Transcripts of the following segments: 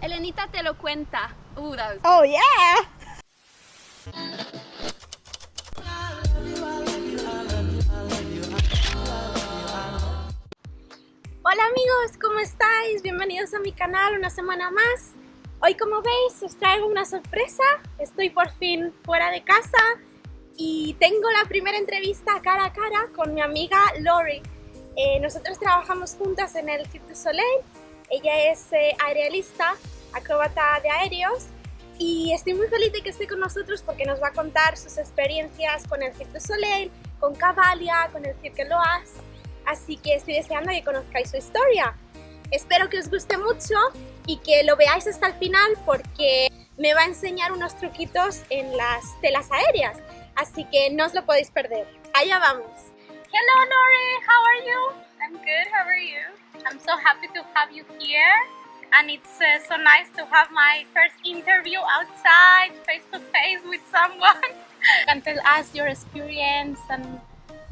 Elenita te lo cuenta. That was... Oh yeah! Hola amigos, ¿cómo estáis? Bienvenidos a mi canal una semana más. Hoy, como veis, os traigo una sorpresa. Estoy por fin fuera de casa y tengo la primera entrevista cara a cara con mi amiga Laurie. Nosotros trabajamos juntas en el Cirque du Soleil. Ella es aerialista, acróbata de aéreos, y estoy muy feliz de que esté con nosotros porque nos va a contar sus experiencias con el Cirque du Soleil, con Cavalia, con el Cirque Éloize. Así que estoy deseando que conozcáis su historia. Espero que os guste mucho y que lo veáis hasta el final porque me va a enseñar unos truquitos en las telas aéreas. Así que no os lo podéis perder. Allá vamos. Hello Laurie, how are you? I'm good, how are you? I'm so happy to have you here. And it's so nice to have my first interview outside, face to face with someone. And tell us your experience and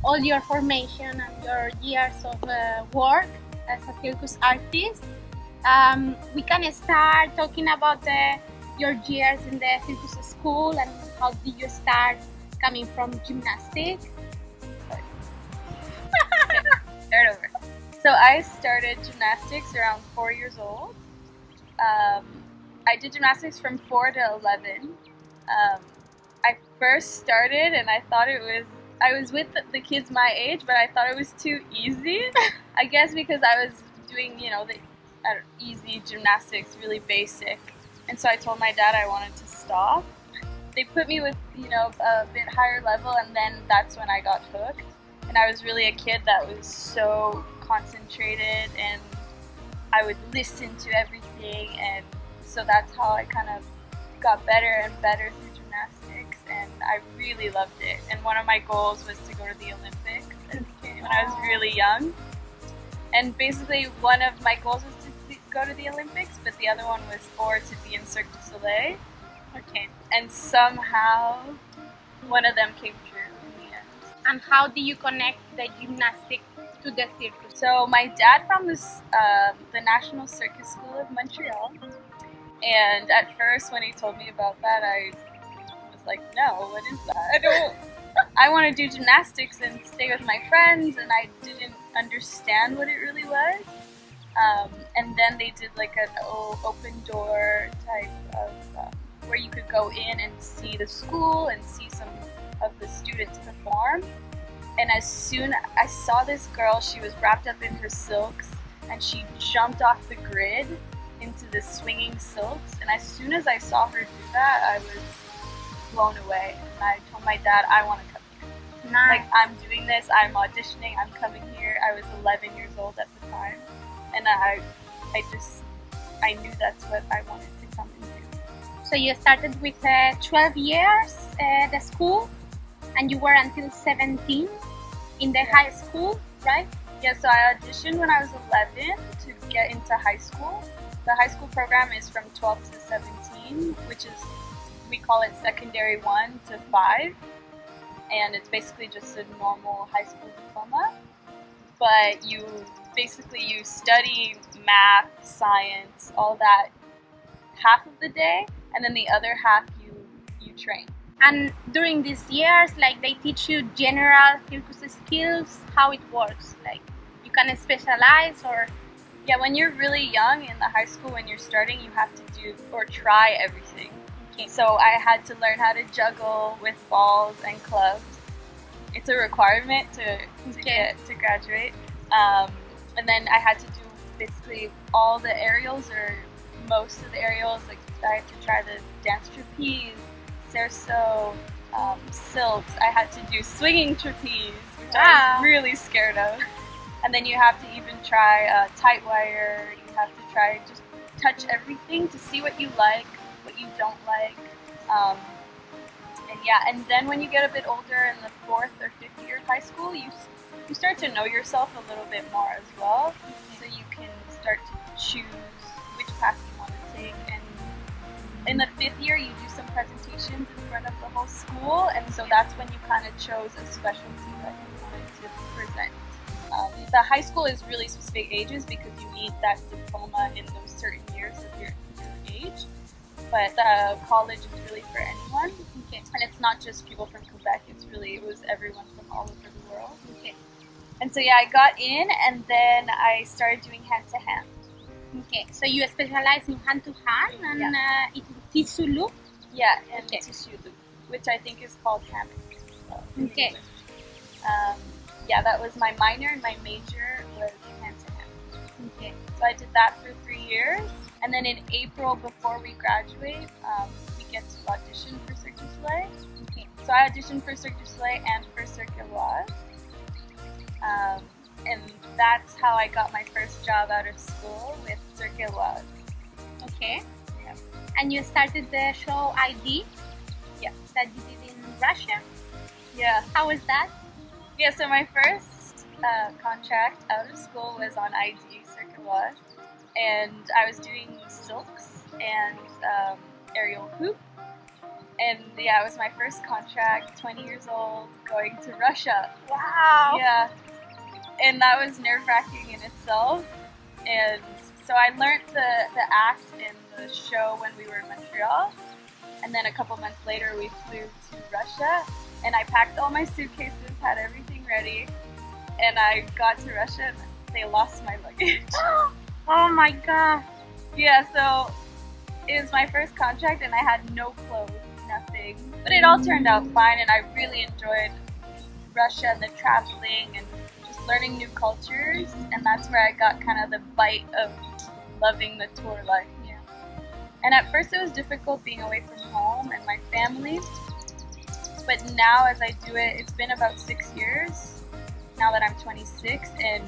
all your formation and your years of work as a circus artist. We can start talking about your years in the circus school and how did you start coming from gymnastics. Start over. So I started gymnastics around 4 years old. I did gymnastics from 4 to 11. I first started and I thought I was with the kids my age, but I thought it was too easy. I guess because I was doing, the easy gymnastics, really basic. And so I told my dad I wanted to stop. They put me with, a bit higher level, and then that's when I got hooked. And I was really a kid that was so concentrated, and I would listen to everything, and so that's how I kind of got better and better through gymnastics, and I really loved it. And one of my goals was to go to the Olympics when I was really young. And basically one of my goals was to go to the Olympics, but the other one was to be in Cirque du Soleil. Okay. And somehow one of them came true in the end. And how do you connect the gymnastics to the circus? So my dad from the National Circus School of Montreal, and at first when he told me about that, I was like, no, what is that? I want to do gymnastics and stay with my friends, and I didn't understand what it really was. And then they did like an open door type of where you could go in and see the school and see some of the students perform. And as soon I saw this girl, she was wrapped up in her silks and she jumped off the grid into the swinging silks. And as soon as I saw her do that, I was blown away. And I told my dad, I want to come here. Nice. Like, I'm doing this, I'm auditioning, I'm coming here. I was 11 years old at the time. And I knew that's what I wanted to come and do. So you started with 12 years the school, and you were until 17 in the high school, right? Yeah, so I auditioned when I was 11 to get into high school. The high school program is from 12 to 17, which is, we call it secondary 1 to 5. And it's basically just a normal high school diploma. But you study math, science, all that half of the day, and then the other half you train. And during these years, like, they teach you general circus skills, how it works. Like, you can specialize or... Yeah, when you're really young in the high school, when you're starting, you have to do or try everything. Okay. So I had to learn how to juggle with balls and clubs. It's a requirement to graduate. And then I had to do basically all the aerials, or most of the aerials. Like, I had to try the dance trapeze, cerceau, silks. I had to do swinging trapeze, which I was really scared of. And then you have to even try tight wire. You have to try just touch everything to see what you like, what you don't like. And then when you get a bit older in the 4th or 5th year of high school, you start to know yourself a little bit more as well. So you can start to choose which path you want to take. And in the 5th year, you do some presentations in front of the whole school, and so that's when you kind of chose a specialty that you wanted to present. The high school is really specific ages because you need that diploma in those certain years of your but college is really for anyone. Okay. And it's not just people from Quebec, it was everyone from all over the world. Okay. And so yeah, I got in and then I started doing hand-to-hand. Okay. So you specialize in hand-to-hand and tissue loop? Yeah, and tissue loop, which I think is called hammock. So, okay. Yeah, that was my minor, and my major was hand-to-hand. Okay. So I did that for 3 years. And then in April, before we graduate, we get to audition for Cirque du Soleil. Okay. So I auditioned for Cirque du Soleil and for Cirque Éloize. And that's how I got my first job out of school with Cirque Éloize. Okay. Yeah. And you started the show ID? Yeah. That you did in Russia? Yeah. How was that? Yeah, so my first contract out of school was on ID, Cirque Éloize. And I was doing silks and aerial hoop. And yeah, it was my first contract, 20 years old, going to Russia. Wow! Yeah. And that was nerve-wracking in itself. And so I learned the act in the show when we were in Montreal. And then a couple months later, we flew to Russia. And I packed all my suitcases, had everything ready. And I got to Russia and they lost my luggage. Oh my god! Yeah, so it was my first contract and I had no clothes, nothing. But it all turned out fine and I really enjoyed Russia and the traveling and just learning new cultures. And that's where I got kind of the bite of loving the tour life. Yeah. And at first it was difficult being away from home and my family. But now as I do it, it's been about 6 years now that I'm 26 and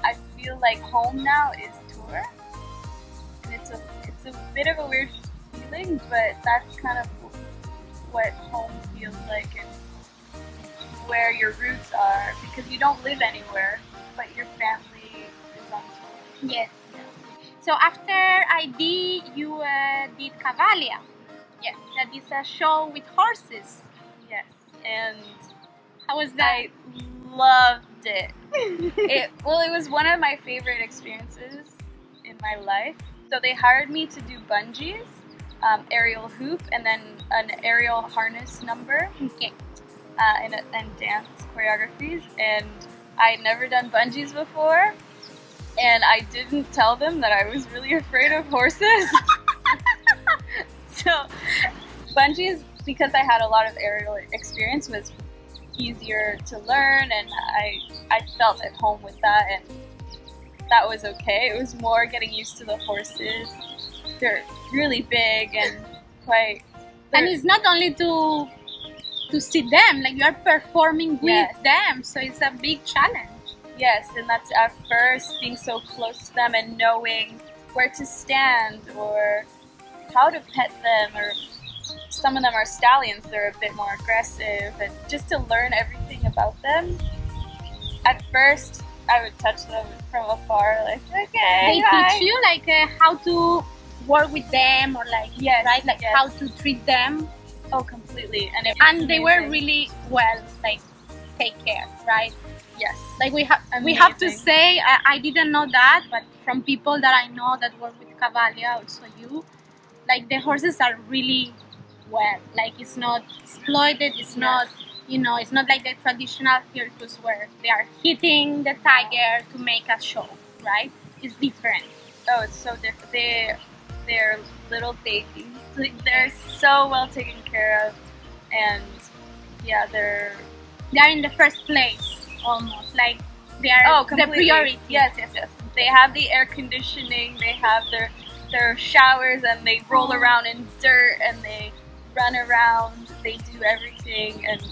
I feel like home now is tour. And it's a bit of a weird feeling, but that's kind of what home feels like and where your roots are because you don't live anywhere, but your family is on tour. Yes. So after ID, you did Cavalia. Yes. That is a show with horses. Yes. And how was that? I loved it. It was one of my favorite experiences in my life. So they hired me to do bungees, aerial hoop, and then an aerial harness number, okay, and dance choreographies. And I had never done bungees before, and I didn't tell them that I was really afraid of horses. So bungees, because I had a lot of aerial experience, was easier to learn, and I felt at home with that, and that was okay. It was more getting used to the horses. They're really big and quite. And it's not only to see them, like you are performing with them, so it's a big challenge. Yes, and that's at first being so close to them and knowing where to stand or how to pet them, or some of them are stallions, they're a bit more aggressive, and just to learn everything about them. At first, I would touch them from afar, like, okay, They teach you like how to work with them, or like, right, like how to treat them. Oh, completely. And they were really well, like, take care, right? Yes. Like we have to say, I didn't know that, but from people that I know that work with Cavalia, also you, like the horses are really well. Like it's not exploited, it's not, you know, it's not like the traditional circus where they are hitting the tiger to make a show, right? It's different. Oh, it's so different. They're little babies. Like they're so well taken care of, and yeah, they're in the first place almost. Like they are the priority. Yes. They have the air conditioning. They have their showers, and they roll around in dirt, and they run around. They do everything, and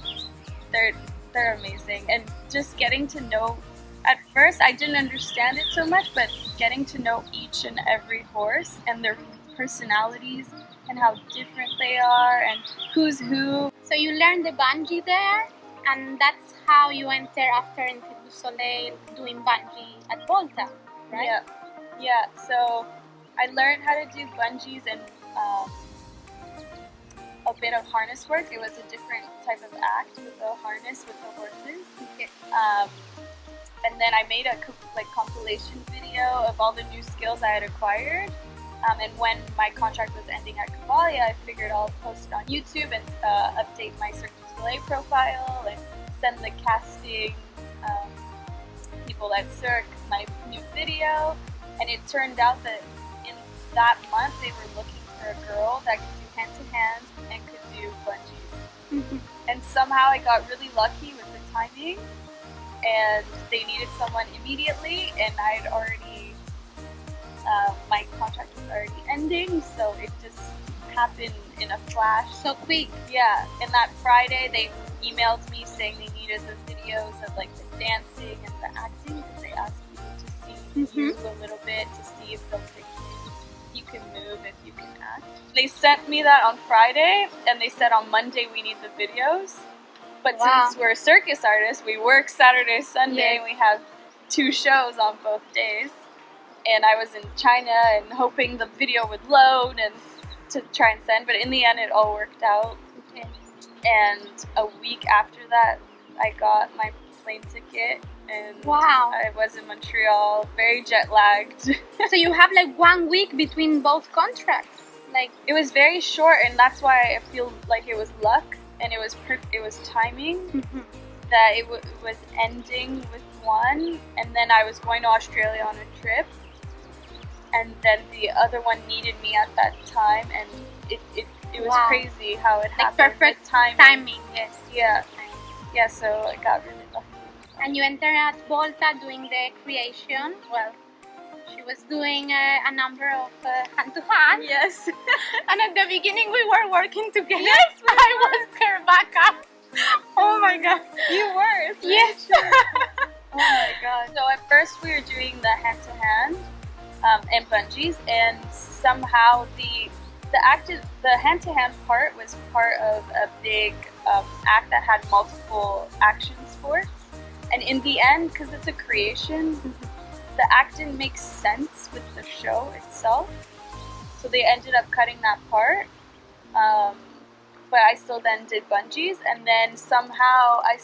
they're amazing. And just getting to know. At first, I didn't understand it so much, but getting to know each and every horse and their personalities and how different they are and who's who. So you learned the bungee there, and that's how you enter after in Cirque du Soleil doing bungee at Volta, right? Yeah. So I learned how to do bungees and a bit of harness work. It was a different type of act with the harness with the horses. Okay. And then I made a compilation video of all the new skills I had acquired. And when my contract was ending at Cavalia, I figured I'll post it on YouTube and update my Cirque du Soleil profile and send the casting people at Cirque my new video. And it turned out that in that month they were looking for a girl that could do hand-to-hand and could do bungees. And somehow I got really lucky with the timing, and they needed someone immediately, and I'd already, my contract was already ending, so it just happened in a flash. So quick. Yeah, and that Friday they emailed me saying they needed the videos of like the dancing and the acting, because they asked me to see you a little bit to see if they'll pick you, if you can move, if you can act. They sent me that on Friday, and they said on Monday we need the videos. But since we're circus artists, we work Saturday, Sunday, and we have 2 shows on both days. And I was in China and hoping the video would load and to try and send, but in the end it all worked out. Okay. And a week after that, I got my plane ticket, and I was in Montreal, very jet lagged. So you have like 1 week between both contracts. Like, it was very short, and that's why I feel like it was luck, and it was timing. That it was ending with one, and then I was going to Australia on a trip, and then the other one needed me at that time, and it was crazy how it happened. Like perfect timing. Yes. Yeah, so I got really lucky. And you entered at Volta doing the creation. Well, she was doing a number of hand-to-hand. Yes. And at the beginning we were working together. Yes, I was her backup. Oh my god. You were. Yes. Oh my god. So at first we were doing the hand-to-hand and bungees, and somehow the hand-to-hand part was part of a big act that had multiple action sports. And in the end, because it's a creation, the act didn't make sense with the show itself, so they ended up cutting that part. But I still then did bungees, and then somehow I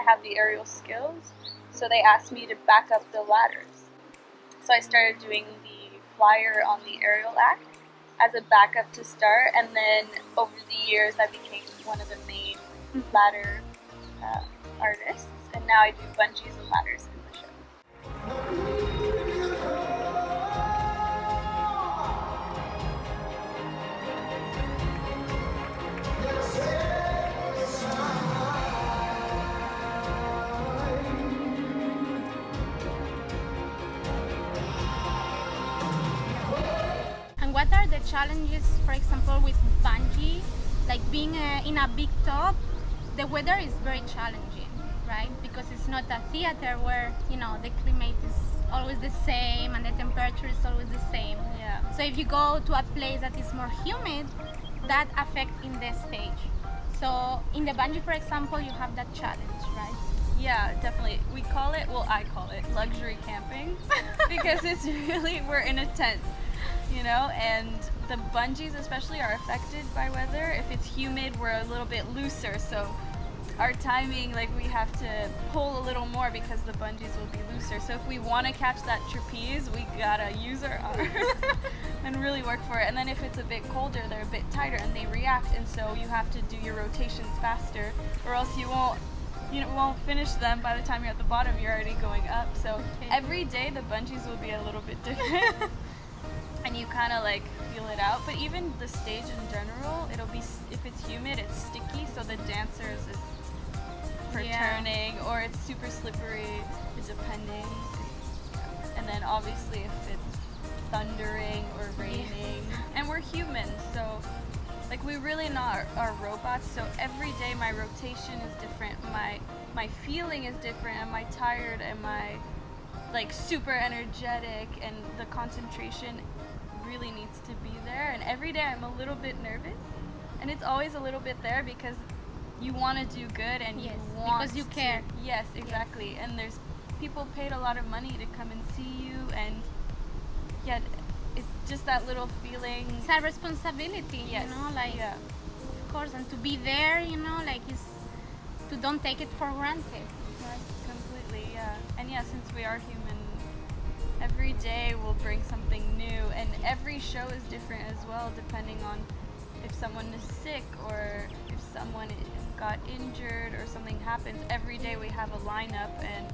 have the aerial skills, so they asked me to back up the ladders. So I started doing the flyer on the aerial act as a backup to start, and then over the years I became one of the main ladder artists, and now I do bungees and ladders in the show. And what are the challenges, for example, with bungee? Like being in a big tub, the weather is very challenging, right? Because it's not a theater where, you know, the climate is always the same and the temperature is always the same. Yeah. So if you go to a place that is more humid, that affects in the stage. So in the bungee, for example, you have that challenge, right? Yeah, definitely. I call it luxury camping because it's really, we're in a tent, you know, and the bungees especially are affected by weather. If it's humid, we're a little bit looser, so our timing, like, we have to pull a little more because the bungees will be looser. So if we want to catch that trapeze, we gotta use our arms and really work for it. And then if it's a bit colder, they're a bit tighter and they react, and so you have to do your rotations faster, or else you won't finish them. By the time you're at the bottom, you're already going up. So every day the bungees will be a little bit different. And you kind of like feel it out. But even the stage in general, it'll be, if it's humid, it's sticky, so the dancers is for turning, or it's super slippery, depending. And then obviously if it's thundering or raining, and we're human, so like we really not are robots. So every day my rotation is different, my feeling is different. Am I tired? Am I like super energetic? And the concentration really needs to be there. And every day I'm a little bit nervous, and it's always a little bit there because you want to do good, and you want because you care. Yes, exactly. Yes. And there's people paid a lot of money to come and see you, and yet it's just that little feeling. It's a responsibility, you know, like of course, and to be there, you know, like is to don't take it for granted. Right, completely, yeah. And yeah, since we are human, every day we'll bring something new, and every show is different as well, depending on if someone is sick or if someone got injured or something happens. Every day we have a lineup, and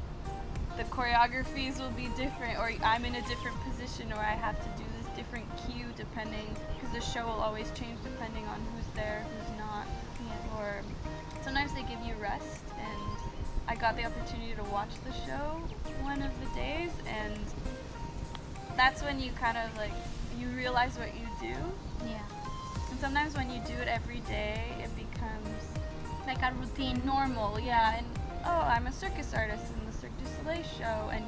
the choreographies will be different, or I'm in a different position, or I have to do this different cue depending, because the show will always change depending on who's there, who's not. Yeah. Or sometimes they give you rest, and I got the opportunity to watch the show one of the days, and that's when you kind of like, you realize what you do. Yeah. And sometimes when you do it every day, it becomes Like a routine. normal, yeah. And oh, I'm a circus artist in the Cirque du Soleil show, and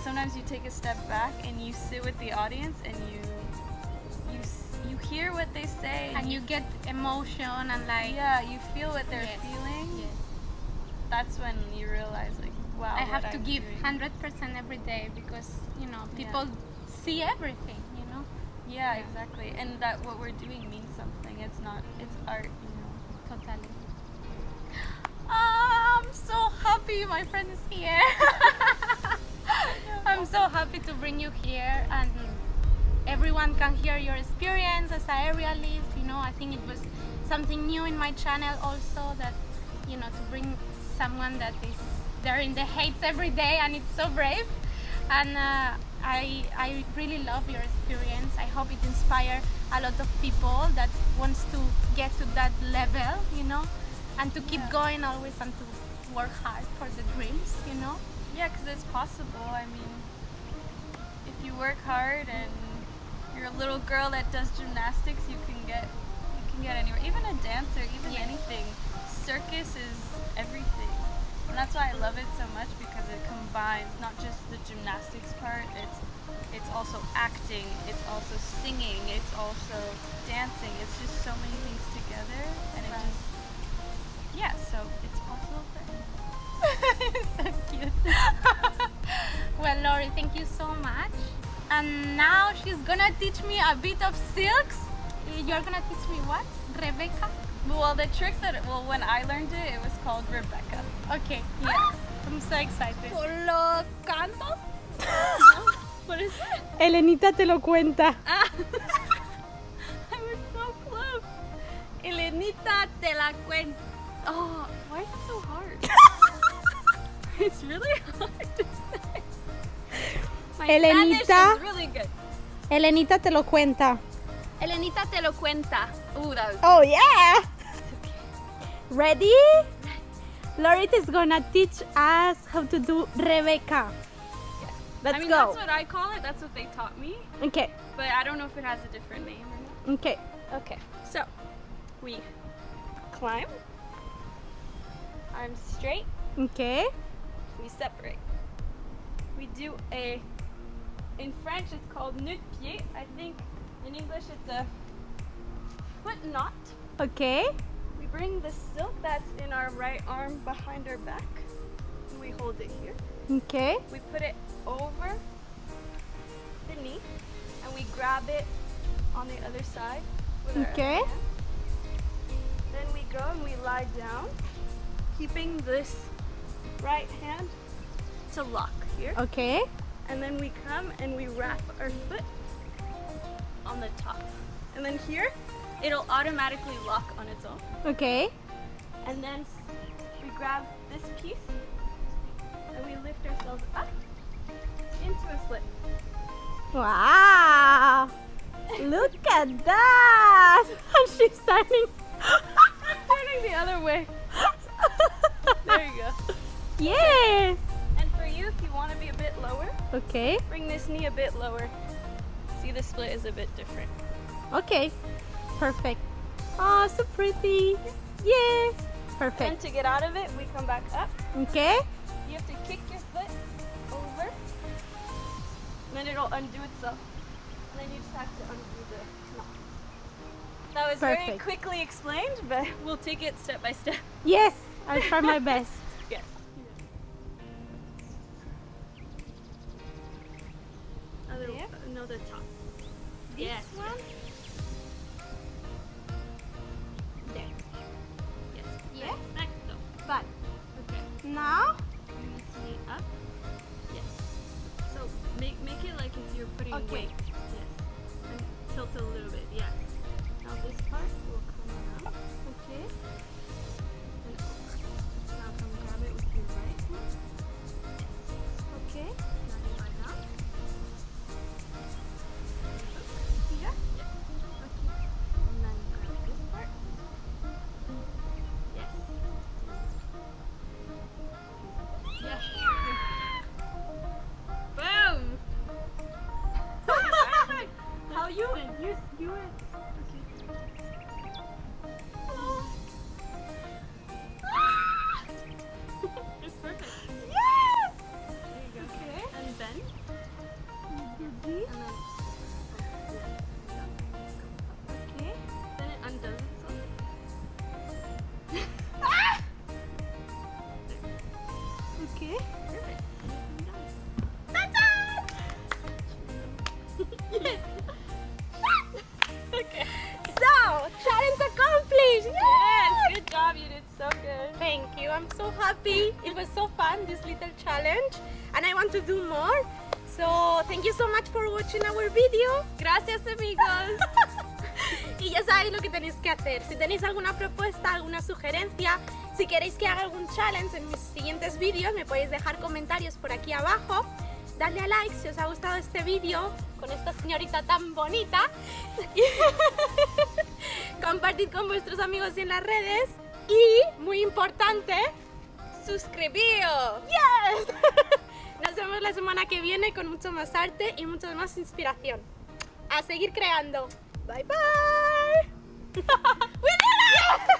sometimes you take a step back and you sit with the audience and you hear what they say, And you get emotion and like, yeah, you feel what they're Yes. feeling. Yes. That's when you realize, like, wow, I have what to I'm give doing. 100% every day because, you know, people see everything, you know. Yeah, exactly. And that what we're doing means something. It's art, you know. Totally. Oh, I'm so happy my friend is here. I'm so happy to bring you here, and everyone can hear your experience as an aerialist. You know, I think it was something new in my channel also, that, you know, to bring someone that is there in the heights every day, and it's so brave. And I really love your experience. I hope it inspires a lot of people that wants to get to that level, you know, and to keep going always, and to work hard for the dreams, you know. Yeah, because it's possible. I mean, if you work hard and you're a little girl that does gymnastics, you can get anywhere. Even a dancer, even anything. Circus is everything. And that's why I love it so much, because it combines not just the gymnastics part, it's also acting, it's also singing, it's also dancing. It's just so many things together, and it just, yeah, so it's possible for anyone. So cute. Well, Laurie, thank you so much. And now she's gonna teach me a bit of silks. You're gonna teach me what? Rebecca? Well, the trick when I learned it, it was called Rebecca. Okay. Yeah. I'm so excited. ¿Lo canto? What is it? Elenita te lo cuenta. I was so close. Elenita te la cuento. Oh, why is it so hard? It's really hard to say. My Elenita. Spanish is really good. Elenita te lo cuenta. Elenita te lo cuenta. Ooh, that was Oh yeah! Ready? Laurie is gonna teach us how to do Rebecca. Let's I mean, go. that's what I call it. That's what they taught me. Okay, But I don't know if it has a different name or not. okay. Okay, so we climb, arms straight, Okay. we separate. We do in French it's called nœud-pied. I think in English it's a foot knot. Okay. We bring the silk that's in our right arm behind our back, and we hold it here. Okay. We put it over the knee, and we grab it on the other side with our Okay. other hand. Then we go and we lie down, keeping this right hand to lock here. Okay. And then we come and we wrap our foot on the top. And then here, it'll automatically lock on its own. Okay. And then we grab this piece and we lift ourselves up into a split. Wow! Look at that! She's turning. Turning the other way. There you go. Yes! And for you, if you want to be a bit lower, Okay. bring this knee a bit lower. See, the split is a bit different. Okay. Perfect. Oh, so pretty. Yes. And Perfect. to get out of it, we come back up. Okay. You have to kick your foot over, and then it'll undo itself. And then you just have to undo the knot. That was very Perfect. quickly explained, but we'll take it step by step. Yes. I'll try my best. Yes. No, the top. Yes. one? There. Yes. Yes. Perfecto. But Okay. now. Bring this knee up. Yes. So make you. I'm so happy. It was so fun, this little challenge, and I want to do more. So thank you so much for watching our video. Gracias, amigos. Y ya sabéis lo que tenéis que hacer. Si tenéis alguna propuesta, alguna sugerencia, si queréis que haga algún challenge en mis siguientes vídeos, me podéis dejar comentarios por aquí abajo. Dadle a like si os ha gustado este vídeo con esta señorita tan bonita. Compartid con vuestros amigos en las redes. Y, muy importante, Suscribíos. ¡yes! Nos vemos la semana que viene con mucho más arte y mucha más inspiración. A seguir creando. Bye bye. ¡Viniendo!